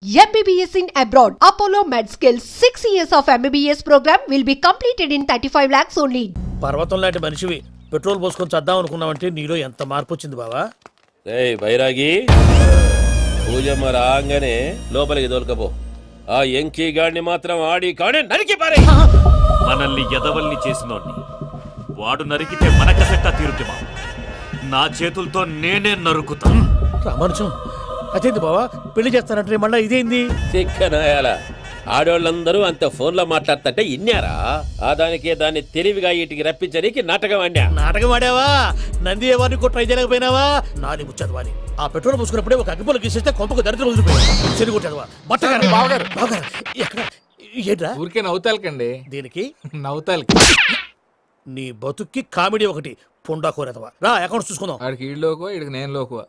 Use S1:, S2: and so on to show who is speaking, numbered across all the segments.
S1: MBBS in abroad. Apollo MedSkill 6 years of MBBS program will be completed in 35 lakhs only.
S2: పర్వతం లాంటి మనిషివి petrol పోసుకొని చద్దాం అనుకున్నావంటే నీలో ఎంత మార్పు వచ్చింది బావా.
S3: ఏయ్ బైరాగి పూజమ్మ రాగానే లోపలికి దొరకపో. ఆ ఎంకీ గాడిని మాత్రం ఆడి కాడే నరికి పారే.
S4: మనల్ని ఎదవల్ని చేసినోడ్ని వాడు నరికితే మనకసెట్టా తీరుతుమా? నా చేతులతో నేనే నరుకుతా.
S2: రామానుజం అదేంది బావా పెళ్లి చేస్తానంటే మళ్ళీ ఇదేంది?
S3: చిక్కనాయాల ఆడోళ్ళందరూ అంత ఫోన్లో మాట్లాడుతుంటే ఇన్నారా? ఆ దానికే దాన్ని తెలివిగా వీటికి రప్పించడానికి నాటకం ఆడా.
S2: నాటకం ఆడావా? నంది ఎవరిని కూడా ట్రై చేయలేకపోయినావా? నాది ముచ్చదు అని ఆ పెట్రోల్ పోసుకున్నప్పుడే ఒక అగ్గిపుల్ల గీసేస్తే కొంపకు దరిద్రం వదిలిపోయాడు. చెరుగు కొట్టేదవా బట్టగారు బావగారు బావగారు ఎక్కడ ఏంట్రా?
S5: ఊరికే నవ్వుతాలకండి.
S2: దీనికి
S5: నవ్వుతాలకి
S2: నీ బతుక్కి కామెడీ ఒకటి పుండా కోరేదవా. రా అకౌంట్స్ చూసుకుందాం.
S5: ఆడికి ఈడులోకో ఇడికి నేను లోకువా.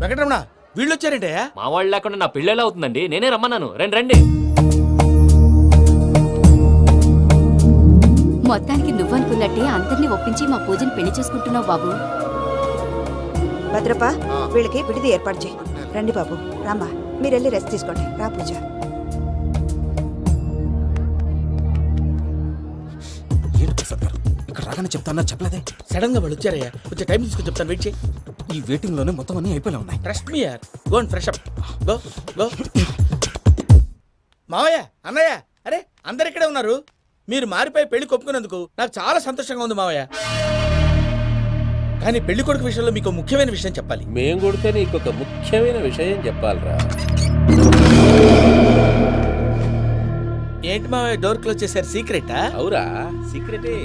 S2: వెంకటరమణ వీళ్ళు వచ్చారంటే
S6: మా వాళ్ళు లేకుండా నా పెళ్ళేలా అవుతుందండి. నేనే రమ్మన్నాను. రండి రండి.
S7: మొత్తానికి నువ్వనుకున్నట్టే అందరినీ ఒప్పించి మా పూజని పెళ్లి చేసుకుంటున్నావు బాబు.
S8: భద్రప వీళ్ళకి విడిది ఏర్పాటు చేయి. రండి బాబు రామ్మా మీరెళ్ళి రెస్ట్ తీసుకోండి. రా పూజ.
S9: ఇక్కడ రాగానే చెప్తాను చెప్పలేదే.
S2: సడన్ గా వాళ్ళు వచ్చారయ్యా. కొంచెం టైం తీసుకొని చెప్తాను. వెయిట్ చేయి.
S9: ఈ వెయిటింగ్ లోనే మొత్తం అన్ని అయిపోయి ఉన్నాయి.
S2: ట్రస్ట్ మీ యార్. Go and fresh up. Go go. మావయ్య అన్నయ్య అరే అందరు ఇక్కడే ఉన్నారు. మీరు మారిపోయి పెళ్లి కొప్పుకున్నందుకు నాకు చాలా సంతోషంగా ఉంది మావయ్య. కానీ పెళ్లి కొడుకు విషయంలో మీకు ముఖ్యమైన విషయం చెప్పాలి.
S3: మేం కొడితే నీకు ఒక ముఖ్యమైన విషయం చెప్పాలరా.
S2: ఏంటి మావయ్య డోర్ క్లోజ్ చేశారు? సీక్రెటా?
S3: అవురా సీక్రెటే.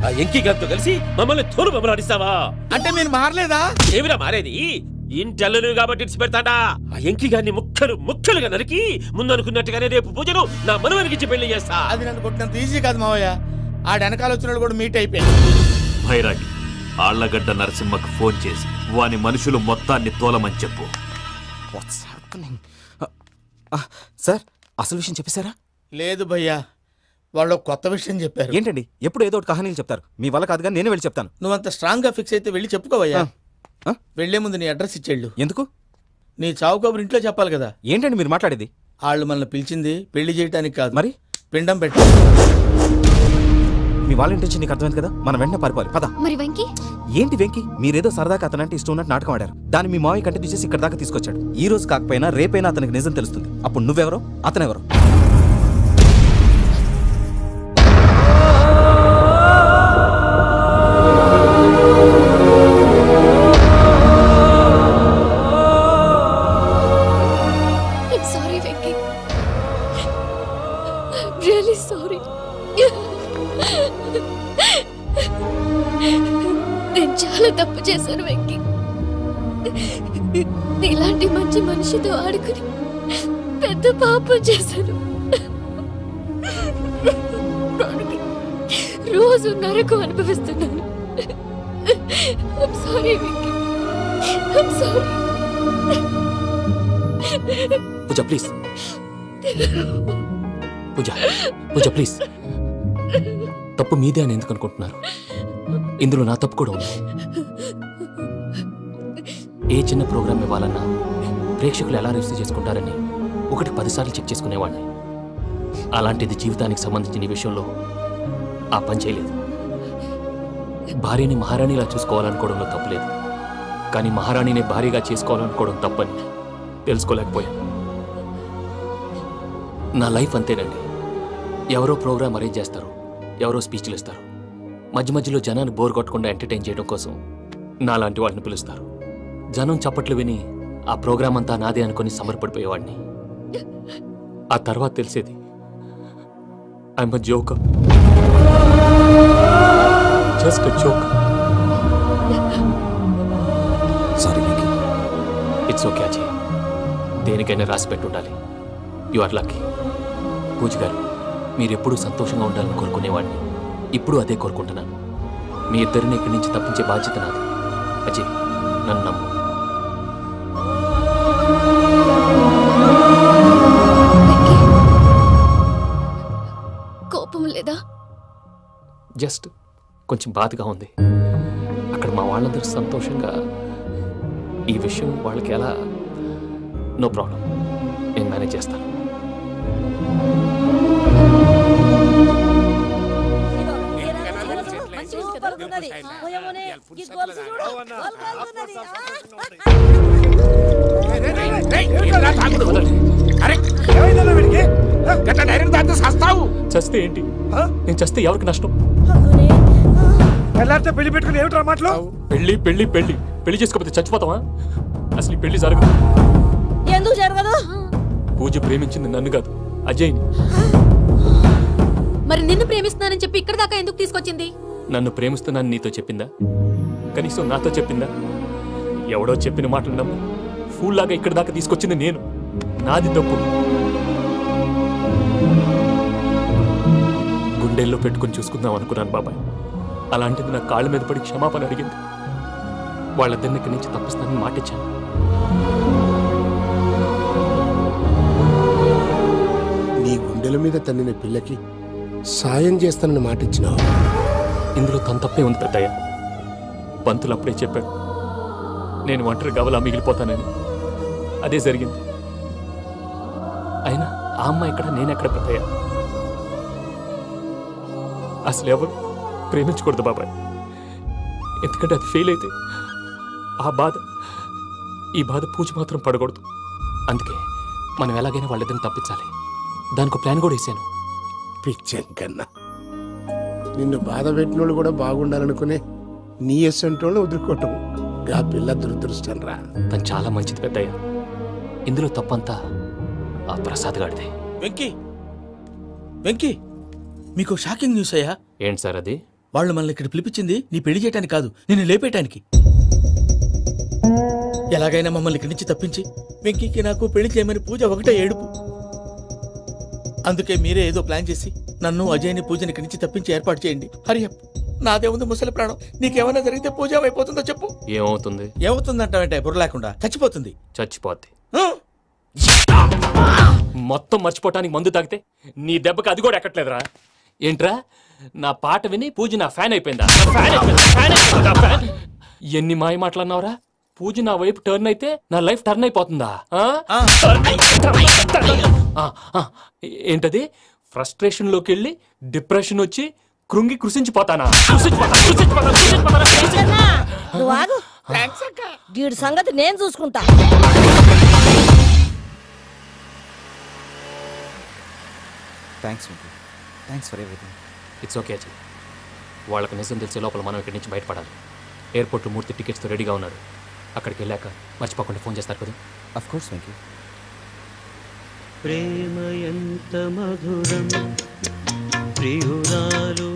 S3: ఆ ఎంకీ గారితో కలిసి మమ్మల్ని తోలు బొమ్మలాడిస్తావా?
S2: అంటే మీరు మారలేదా?
S3: ఏమిరా మారేది? ఇంటల్లు కాబట్టి ఇడిచి పెడతాడా? ఆ ఎంకీ గారిని ముక్కలు ముక్కలుగా నరికి ముందనుకున్నట్టుగానే రేపు పూజను నా మనవనికిచ్చి పెళ్లి చేస్తా.
S2: అది నన్ను కొట్టినంత ఈజీ కాదు మావయ్య. ఆ వెనకాల వచ్చిన కూడా మీట్ అయిపోయింది.
S4: భైరాగి ఆళ్లగడ్డ నరసింహకు ఫోన్ చేసి వాని మనుషులు మొత్తాన్ని తోలమని చెప్పు.
S9: సార్ అసలు విషయం చెప్పేశారా?
S2: లేదు భయ్యా, వాళ్ళు కొత్త విషయం చెప్పారు.
S9: ఏంటండి ఎప్పుడు ఏదో ఒకటి కహానీలు చెప్తారు. మీ వల్ల కాదుగా నేనే వెళ్ళి చెప్తాను.
S2: నువ్వంత స్ట్రాంగ్ గా ఫిక్స్ అయితే వెళ్ళి చెప్పుకోవయ్యా. వెళ్లే ముందు నీ అడ్రస్ ఇచ్చేళ్ళు.
S9: ఎందుకు?
S2: నీ చావు కబురు ఇంట్లో చెప్పాలి కదా.
S9: ఏంటండి మీరు మాట్లాడేది?
S2: వాళ్ళు మనల్ని పిలిచింది పెళ్లి చేయడానికి కాదు,
S9: మరి
S2: పిండం పెట్టి.
S9: మీ వాళ్ళ ఇంటెన్షన్ నీకు అర్థమైంది కదా. మనం వెంటనే పారిపోవాలి. పద.
S7: మరి వెంకీ?
S9: ఏంటి వెంకీ? మీరేదో సరదాగా అతనంటే ఇష్టం ఉన్నట్టు నాటకం ఆడారు. దాన్ని మీ మావయ్య కంటిన్యూ చేసి ఇక్కడ దాకా తీసుకొచ్చాడు. ఈ రోజు కాకపోయినా రేపైనా అతనికి నిజం తెలుస్తుంది. అప్పుడు నువ్వెవరో అతనెవరో.
S7: Sorry Venky, really sorry. నేను చాలా తప్పు చేశాను వెంకీ. ఇలాంటి మంచి మనిషితో ఆడుకుని పెద్ద పాపం చేశాను. రోజు నరకం అనుభవిస్తున్నాను. Sorry Venky, sorry.
S6: Pooja please. Pooja Pooja please. తప్పు మీదే అని ఎందుకు అనుకుంటున్నారు? ఇందులో నా తప్పు కూడా ఉంది. ఏ చిన్న ప్రోగ్రామ్ ఇవ్వాలన్నా ప్రేక్షకులు ఎలా రిసీవ్ చేసుకుంటారని 10 సార్లు చెక్ చేసుకునేవాడిని. అలాంటిది జీవితానికి సంబంధించిన ఈ విషయంలో ఆ పని చేయలేదు. భార్యని మహారాణిలా చూసుకోవాలనుకోవడంలో తప్పులేదు, కానీ మహారాణిని భార్యగా చేసుకోవాలనుకోవడం తప్పని తెలుసుకోలేకపోయాను. నా లైఫ్ అంతేనండి. ఎవరో ప్రోగ్రామ్ అరేంజ్ చేస్తారు, ఎవరో స్పీచ్లు ఇస్తారు. మధ్య మధ్యలో జనాన్ని బోర్ కొట్టకుండా ఎంటర్టైన్ చేయడం కోసం నాలాంటి వాళ్ళని పిలుస్తారు. జనం చప్పట్లు విని ఆ ప్రోగ్రామ్ అంతా నాదే అనుకుని సమర్పడిపోయేవాడిని. ఆ తర్వాత తెలిసేది I'm a joker. Just joke.
S9: Sorry Venky.
S6: It's okay Ajay, దేనికైనా రాసి పెట్టి ఉండాలి. You are lucky. పూజ గారు, మీరెప్పుడూ సంతోషంగా ఉండాలని కోరుకునేవాడిని. ఇప్పుడు అదే కోరుకుంటున్నాను. మీ ఇద్దరిని ఇక్కడి నుంచి తప్పించే బాధ్యత నాది. అజయ్, నన్ను నమ్ము.
S7: కోపం లేదా?
S6: జస్ట్ కొంచెం బాధగా ఉంది. అక్కడ మా వాళ్ళందరూ సంతోషంగా, ఈ విషయం వాళ్ళకి ఎలా? నో ప్రాబ్లం, నేను మేనేజ్ చేస్తాను. చస్తే ఏంటి? నేను చస్తే ఎవరికి నష్టం?
S2: పెళ్లి పెట్టుకుని ఏమిట్రా మాటలు?
S6: పెళ్లి పెళ్లి పెళ్లి పెళ్లి చేసుకోకపోతే చచ్చిపోతావా? అసలు ఈ పెళ్లి జరగదు.
S10: ఎందుకు జరగదు?
S6: పూజ ప్రేమించింది నన్ను కాదు, అజయ్ని.
S7: మరి నిన్ను ప్రేమిస్తున్నానని చెప్పి ఇక్కడ దాకా ఎందుకు తీసుకొచ్చింది?
S6: నన్ను ప్రేమిస్తున్నాను నీతో చెప్పిందా? కనీసం నాతో చెప్పిందా? ఎవడో చెప్పిన మాటలు నమ్ము ఫూల్ లాగా ఇక్కడ దాకా తీసుకొచ్చింది నేను. నాది తప్పు. గుండెల్లో పెట్టుకుని చూసుకుందాం అనుకున్నాను బాబాయ్. అలాంటిది నా కాళ్ళ మీద పడి క్షమాపణ అడిగింది. వాళ్ళిద్దరిని ఇక్కడి నుంచి తప్పిస్తానని మాటిచ్చాను.
S11: నీ గుండెల మీద తన్నిన పిల్లకి సాయం చేస్తానని మాటిచ్చినావు.
S6: ఇందులో తన తప్పే ఉంది పెద్దయ్య. పంతులు అప్పుడే చెప్పాడు నేను ఒంటరి గవలా మిగిలిపోతానని. అదే జరిగింది. అయినా ఆ అమ్మాయి ఎక్కడ, నేనెక్కడ పెద్దయ్య? అసలు ఎవరు ప్రేమించకూడదు బాబాయ్. ఎందుకంటే అది ఫెయిల్ అయితే ఆ బాధ, ఈ బాధ పూజ మాత్రం పడకూడదు. అందుకే మనం ఎలాగైనా వాళ్ళిద్దరిని తప్పించాలి. దానికి ప్లాన్ కూడా వేసాను.
S11: పిచ్చం కన్నా నిన్ను బాధ పెట్టినోళ్ళు కూడా బాగుండాలనుకునే నీ ఎస్సంటోళ్ళు వదులుకోవటం ఆ పిల్ల దురదృష్టం రా.
S6: తను చాలా మంచిది పెద్దయ్య. ఇందులో తప్పంతా ఆ ప్రసాద్ గాడిదే.
S2: వెంకీ, వెంకీ, మీకు షాకింగ్ న్యూస్ అయ్యా.
S6: ఏంటి సార్ అది?
S2: వాళ్ళు మనల్ని ఇక్కడ పిలిపించింది నీ పెళ్లి చేయటానికి కాదు, నిన్ను లేపేయటానికి. ఎలాగైనా మమ్మల్ని ఇక్కడి నుంచి తప్పించి వెంకీకి నాకు పెళ్లి చేయమని పూజ ఒకటే ఏడుపు. అందుకే మీరే ఏదో ప్లాన్ చేసి నన్ను అజయ్ని పూజని ఇక్కడి నుంచి తప్పించి ఏర్పాటు చేయండి. హరియప్. నాదే ఉంది ముసలి ప్రాణం. నీకేమైనా జరిగితే పూజ అయిపోతుందో చెప్పు.
S6: ఏమవుతుంది?
S2: ఏమవుతుందంటే బుర్ర లేకుండా చచ్చిపోతుంది.
S6: చచ్చిపోద్ది. మొత్తం మర్చిపోవటానికి మందు తాగితే నీ దెబ్బకి అది కూడా ఎక్కట్లేదురా. ఏంట్రా, నా పాట విని పూజ నా ఫ్యాన్ అయిపోయిందా? ఎన్ని మాయ మాటలన్నావురా? పూజ నా వైపు టర్న్ అయితే నా లైఫ్ టర్న్ అయిపోతుందా? ఏంటది? ఫ్రస్ట్రేషన్ లోకి వెళ్ళి డిప్రెషన్ వచ్చి కృంగి కృషించిపోతానా?
S10: వీడి సంగతి నేను చూసుకుంటా.
S9: Thanks for everything.
S6: It's okay Ajay. వాళ్ళకి నిజం తెలిసే లోపల మనం ఇక్కడి నుంచి బయటపడాలి. ఎయిర్పోర్ట్లో మూర్తి టికెట్స్తో రెడీగా ఉన్నాడు. అక్కడికి వెళ్ళాక మర్చిపోకుండా ఫోన్ చేస్తారు కదా.
S9: Of course Venky.
S12: ప్రేమ ఎంత మధురం ప్రియురాలు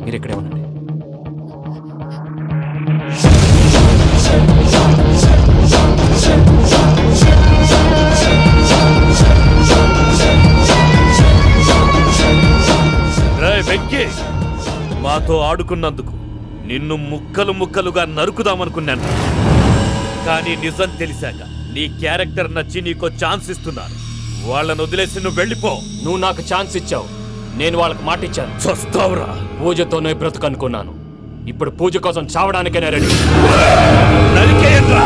S6: మీరు ఇక్కడే ఉండండి.
S4: వెంకీ, మాతో ఆడుకున్నందుకు నిన్ను ముక్కలు ముక్కలుగా నరుకుదామనుకున్నాను. కానీ నిజం తెలిసాక నీ క్యారెక్టర్ నచ్చి నీకో ఛాన్స్ ఇస్తున్నాను. వాళ్ళను వదిలేసి నువ్వు వెళ్ళిపో.
S6: నువ్వు నాకు ఛాన్స్ ఇచ్చావు, నేను వాళ్ళకి మాట ఇచ్చాను.
S3: చస్తావురా.
S6: పూజతోనే బ్రతుకనుకున్నాను. ఇప్పుడు పూజ కోసం చావడానికైనా రెడీ.
S3: నరికేయండ్రా.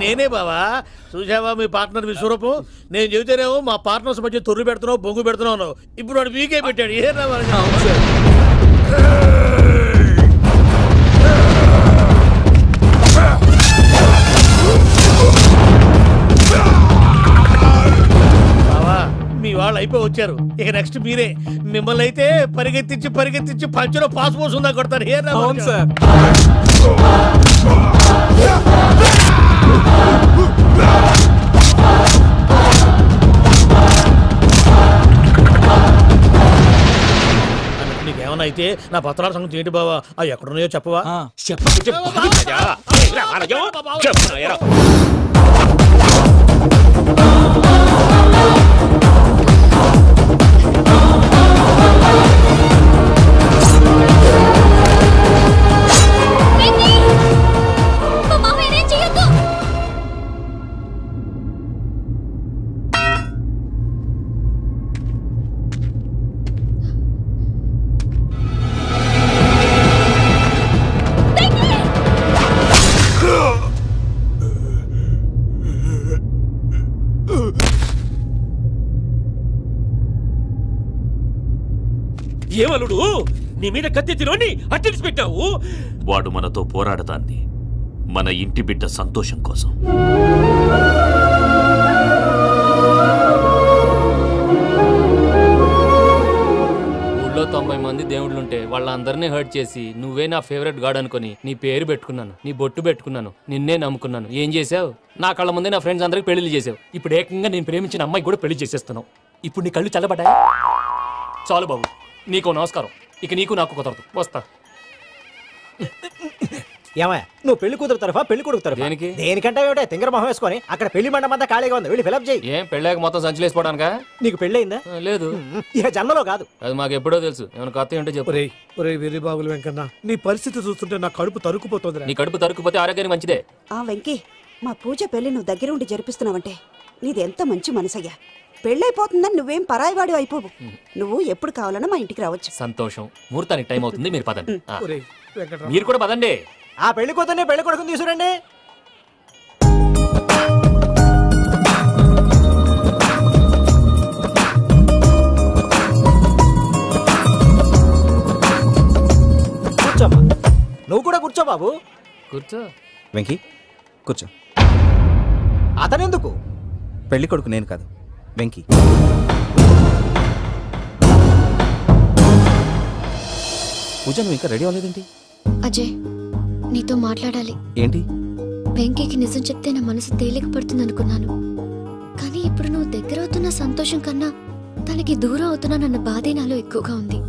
S2: నేనే బావా. చూసావా మీ పార్ట్నర్ విశ్వరూపం? నేను చెబితేనేమో మా పార్ట్నర్స్ మధ్య తొర్రు పెడుతున్నావు, బొంగు పెడుతున్నావు. ఇప్పుడు వాడు వీకే పెట్టాడు. ఏ బావా, మీ వాళ్ళు అయిపోయి వచ్చారు. ఇక నెక్స్ట్ మీరే. మిమ్మల్ని అయితే పరిగెత్తించి పంచలో పాస్ పోసుందా కొడతారు. ఏ సార్ నీకేమన్నా అయితే నా పత్రాల సంగతి ఏంటి బావా? అవి ఎక్కడున్నాయో చెప్పవా?
S3: ఏమలుడు నీ మీద కత్తిలోని అట్టెలిసి పెట్టావు.
S4: వాడు మనతో పోరాడతాంది మన ఇంటి బిడ్డ సంతోషం కోసం.
S6: ఊళ్ళో 90 మంది దేవుళ్ళుంటే వాళ్ళందరినీ హర్ట్ చేసి నువ్వే నా ఫేవరెట్ గాడ్ అనుకుని నీ పేరు పెట్టుకున్నాను, నీ బొట్టు పెట్టుకున్నాను, నిన్నే నమ్ముకున్నాను. ఏం చేసావు? నా కళ్ళ ముందే నా ఫ్రెండ్స్ అందరికి పెళ్లి చేసావు. ఇప్పుడు ఏకంగా నేను ప్రేమించిన అమ్మాయి కూడా పెళ్లి చేసేస్తున్నావు. ఇప్పుడు నీ కళ్ళు చల్లబడ్డాయి. చాలు బాబు, నీకు నమస్కారం. ఇక నీకు నాకు కుదరదు. వస్తా.
S13: ఏమయ్య, నువ్వు పెళ్లి కూతురు తరఫా పెళ్లి కొడుకు తరఫా?
S6: దేనికి?
S13: దేనికంటే ఏమిటో తింగర మొహం వేసుకొని అక్కడ పెళ్లి మండపం అంతా ఖాళీగా ఉంది, వెళ్ళి ఫిలప్ చేయి.
S6: ఏం పెళ్ళాక మొత్తం సంచలేసిపోవడానికా?
S13: నీకు పెళ్ళయిందా?
S6: లేదు.
S13: ఇక జన్మలో కాదు.
S6: అది మాకు ఎప్పుడో తెలుసు. ఏమైనా కథ ఏంటో చెప్పు.
S2: ఒరే వెర్రి బాగులు వెంకన్న, నీ పరిస్థితి చూస్తుంటే నా కడుపు తరుక్కుపోతుంది.
S6: నీ కడుపు తరుక్కుపోతే ఆరోగ్యానికి మంచిదే.
S8: వెంకీ, మా పూజ పెళ్లి నువ్వు దగ్గర ఉండి జరిపిస్తున్నావంటే నీది ఎంత మంచి మనసయ్యా. పెళ్ళైపోతుందని నువ్వేం పరాయివాడి అయిపోవు. నువ్వు ఎప్పుడు కావాలన్నా మా ఇంటికి రావచ్చు.
S6: సంతోషం. ముహూర్తానికి టైం అవుతుంది, మీరు పదండి. మీరు కూడా పదండి.
S13: ఆ పెళ్లి కూతుర్ని పెళ్లి కొడుకుని తీసుకురండి. కూర్చోమ్మా. నువ్వు కూడా కూర్చో బాబు.
S6: కూర్చో.
S9: వెంకీ కూర్చో.
S13: అతనెందుకు?
S9: పెళ్లి కొడుకు నేను కాదు, వెంకీ. పూజ, నువ్వు ఇంకా రెడీ అవ్వలేదేంటి?
S7: అజయ్, నీతో మాట్లాడాలి.
S9: ఏంటి?
S7: వెంకీకి నిజం చెప్తే నా మనసు తేలిక పడుతుంది అనుకున్నాను. కానీ ఇప్పుడు నువ్వు దగ్గర అవుతున్న సంతోషం కన్నా తనకి దూరం అవుతున్నానన్న బాధే నాలో ఎక్కువగా ఉంది.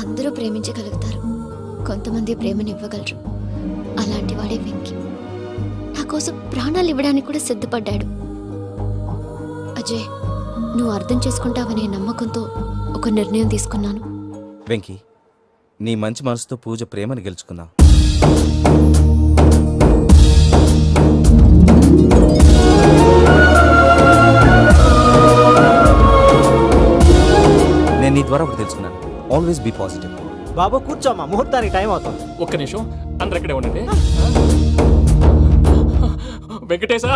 S7: అందరూ ప్రేమించగలుగుతారు, కొంతమంది ప్రేమనివ్వగలరు. అలాంటి వాడే వెంకీ. నా కోసం ప్రాణాలు ఇవ్వడానికి కూడా సిద్ధపడ్డాడు. అజయ్, నువ్వు అర్థం చేసుకుంటావనే నమ్మకంతో ఒక నిర్ణయం తీసుకున్నాను.
S9: వెంకీ, నీ మంచి మనసుతో పూజ ప్రేమని గెలుచుకుందాం. నేను నీ ద్వారా ఒకటి తెలుసుకున్నాను. Always be positive.
S13: బాబు కూర్చోమ్మా, ముహూర్తానికి టైం అవుతుంది.
S6: ఒక్క నిమిషం, అందరు ఇక్కడే ఉండండి. వెంకటేశా,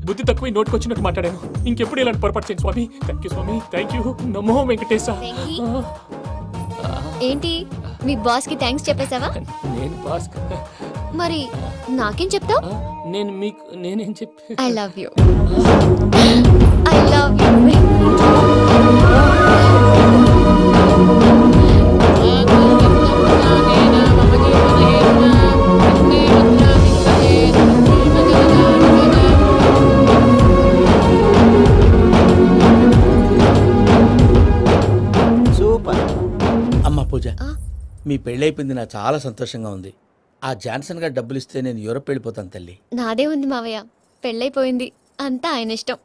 S6: బుద్ధి తక్కువ నోటుకొచ్చినట్టు మాట్లాడాను. ఇంకెప్పుడు ఇలాంటి పొరపాటు చేయండి స్వామి. థ్యాంక్ యూ స్వామి, థ్యాంక్ యూ. నమో వెంకటేశా.
S7: ఏంటి మీ బాస్ కి థ్యాంక్స్ చెప్పేశావా?
S6: నేను బాస్
S7: మరి నాకేం చెప్తావు?
S6: నేను మీకు నేనేం చెప్పి
S7: I love you. I love you.
S2: Super. అమ్మ పూజ, మీ పెళ్ళైపోయింది, నాకు చాలా సంతోషంగా ఉంది. ఆ జాన్సన్ గారు డబ్బులు ఇస్తే నేను యూరోప్ వెళ్ళిపోతాను తల్లి.
S7: నాదే ఉంది మావయ్య, పెళ్ళైపోయింది, అంతా ఆయన ఇష్టం.